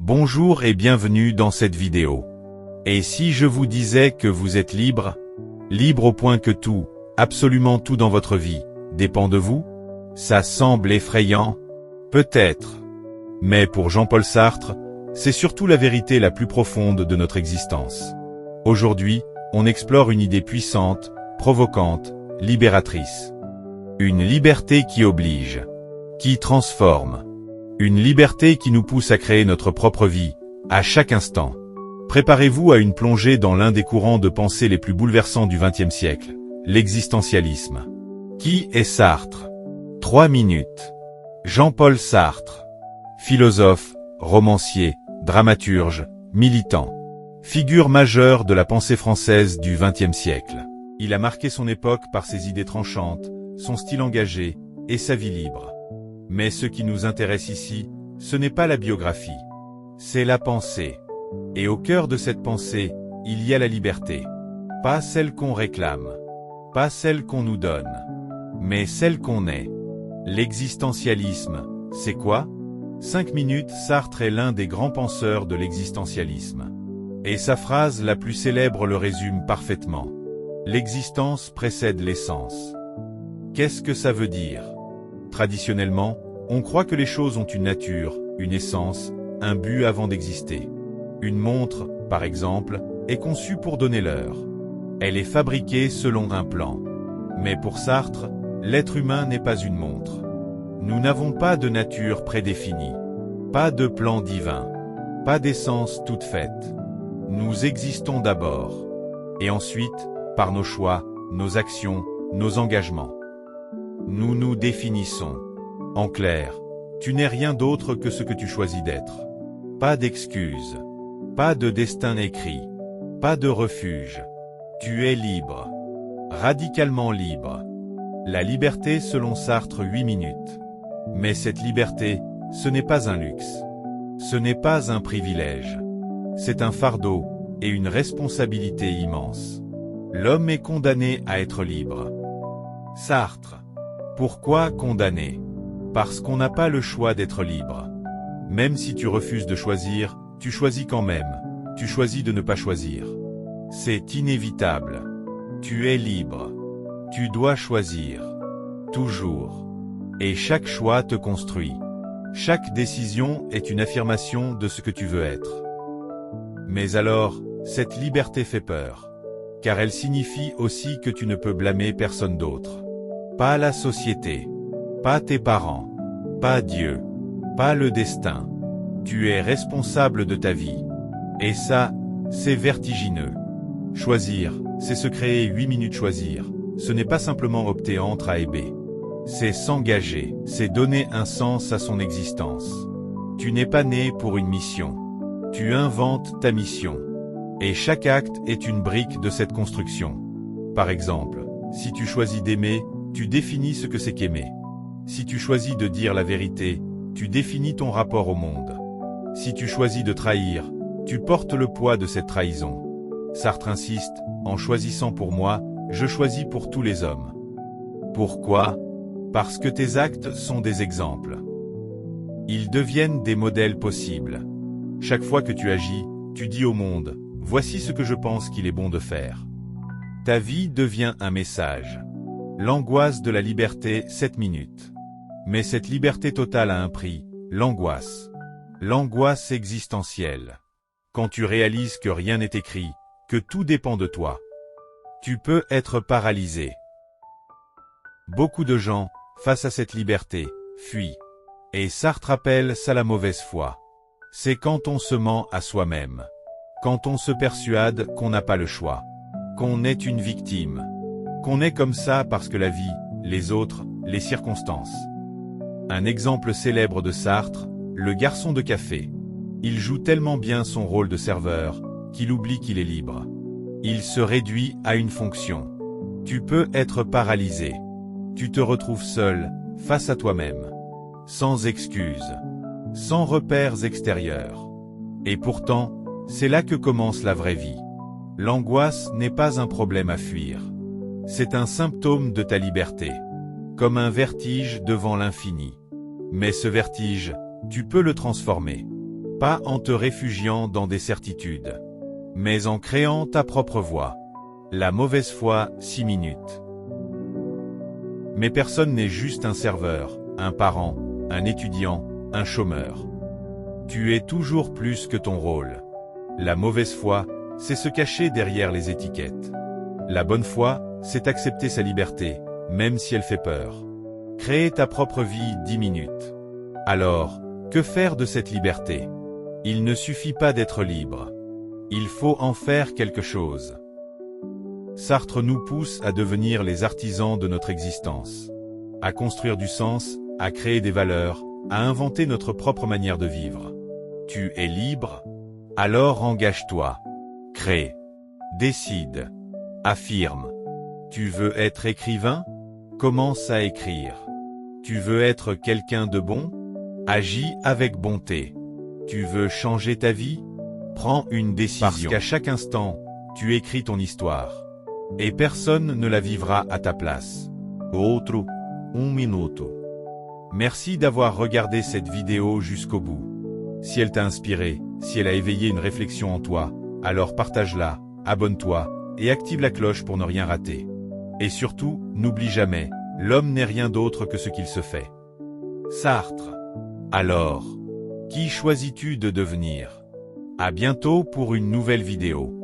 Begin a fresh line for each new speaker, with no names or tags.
Bonjour et bienvenue dans cette vidéo. Et si je vous disais que vous êtes libre? Libre au point que tout, absolument tout dans votre vie, dépend de vous? Ça semble effrayant? Peut-être. Mais pour Jean-Paul Sartre, c'est surtout la vérité la plus profonde de notre existence. Aujourd'hui, on explore une idée puissante, provocante, libératrice. Une liberté qui oblige, qui transforme. Une liberté qui nous pousse à créer notre propre vie, à chaque instant. Préparez-vous à une plongée dans l'un des courants de pensée les plus bouleversants du XXe siècle, l'existentialisme. Qui est Sartre? 3 minutes. Jean-Paul Sartre. Philosophe, romancier, dramaturge, militant. Figure majeure de la pensée française du XXe siècle. Il a marqué son époque par ses idées tranchantes, son style engagé et sa vie libre. Mais ce qui nous intéresse ici, ce n'est pas la biographie. C'est la pensée. Et au cœur de cette pensée, il y a la liberté. Pas celle qu'on réclame. Pas celle qu'on nous donne. Mais celle qu'on est. L'existentialisme, c'est quoi? 5 minutes, Sartre est l'un des grands penseurs de l'existentialisme. Et sa phrase la plus célèbre le résume parfaitement. L'existence précède l'essence. Qu'est-ce que ça veut dire? Traditionnellement, on croit que les choses ont une nature, une essence, un but avant d'exister. Une montre, par exemple, est conçue pour donner l'heure. Elle est fabriquée selon un plan. Mais pour Sartre, l'être humain n'est pas une montre. Nous n'avons pas de nature prédéfinie, pas de plan divin, pas d'essence toute faite. Nous existons d'abord, et ensuite, par nos choix, nos actions, nos engagements. Nous nous définissons. En clair, tu n'es rien d'autre que ce que tu choisis d'être. Pas d'excuses, pas de destin écrit, pas de refuge. Tu es libre, radicalement libre. La liberté selon Sartre 8 minutes. Mais cette liberté, ce n'est pas un luxe. Ce n'est pas un privilège. C'est un fardeau et une responsabilité immense. L'homme est condamné à être libre. Sartre. Pourquoi condamné? Parce qu'on n'a pas le choix d'être libre. Même si tu refuses de choisir, tu choisis quand même. Tu choisis de ne pas choisir. C'est inévitable. Tu es libre. Tu dois choisir. Toujours. Et chaque choix te construit. Chaque décision est une affirmation de ce que tu veux être. Mais alors, cette liberté fait peur. Car elle signifie aussi que tu ne peux blâmer personne d'autre. Pas la société. Pas tes parents. Pas Dieu. Pas le destin. Tu es responsable de ta vie. Et ça, c'est vertigineux. Choisir, c'est se créer 8 minutes choisir. Ce n'est pas simplement opter entre A et B. C'est s'engager, c'est donner un sens à son existence. Tu n'es pas né pour une mission. Tu inventes ta mission. Et chaque acte est une brique de cette construction. Par exemple, si tu choisis d'aimer, tu définis ce que c'est qu'aimer. Si tu choisis de dire la vérité, tu définis ton rapport au monde. Si tu choisis de trahir, tu portes le poids de cette trahison. Sartre insiste, en choisissant pour moi, je choisis pour tous les hommes. Pourquoi? Parce que tes actes sont des exemples. Ils deviennent des modèles possibles. Chaque fois que tu agis, tu dis au monde, voici ce que je pense qu'il est bon de faire. Ta vie devient un message. L'angoisse de la liberté, 7 minutes. Mais cette liberté totale a un prix, l'angoisse. L'angoisse existentielle. Quand tu réalises que rien n'est écrit, que tout dépend de toi. Tu peux être paralysé. Beaucoup de gens, face à cette liberté, fuient. Et Sartre appelle ça la mauvaise foi. C'est quand on se ment à soi-même. Quand on se persuade qu'on n'a pas le choix. Qu'on est une victime. Qu'on est comme ça parce que la vie, les autres, les circonstances. Un exemple célèbre de Sartre, le garçon de café. Il joue tellement bien son rôle de serveur, qu'il oublie qu'il est libre. Il se réduit à une fonction. Tu peux être paralysé. Tu te retrouves seul, face à toi-même. Sans excuses. Sans repères extérieurs. Et pourtant, c'est là que commence la vraie vie. L'angoisse n'est pas un problème à fuir. C'est un symptôme de ta liberté. Comme un vertige devant l'infini. Mais ce vertige, tu peux le transformer. Pas en te réfugiant dans des certitudes, mais en créant ta propre voie. La mauvaise foi, 6 minutes. Mais personne n'est juste un serveur, un parent, un étudiant, un chômeur. Tu es toujours plus que ton rôle. La mauvaise foi, c'est se cacher derrière les étiquettes. La bonne foi, c'est accepter sa liberté, même si elle fait peur. Créer ta propre vie, 10 minutes. Alors, que faire de cette liberté? Il ne suffit pas d'être libre. Il faut en faire quelque chose. Sartre nous pousse à devenir les artisans de notre existence. À construire du sens, à créer des valeurs, à inventer notre propre manière de vivre. Tu es libre? Alors engage-toi. Crée. Décide. Affirme. Tu veux être écrivain? Commence à écrire. Tu veux être quelqu'un de bon? Agis avec bonté. Tu veux changer ta vie? Prends une décision. Parce qu'à chaque instant, tu écris ton histoire. Et personne ne la vivra à ta place. Outro, 1 minuto. Merci d'avoir regardé cette vidéo jusqu'au bout. Si elle t'a inspiré, si elle a éveillé une réflexion en toi, alors partage-la, abonne-toi, et active la cloche pour ne rien rater. Et surtout, n'oublie jamais, l'homme n'est rien d'autre que ce qu'il se fait. Sartre. Alors, qui choisis-tu de devenir? À bientôt pour une nouvelle vidéo.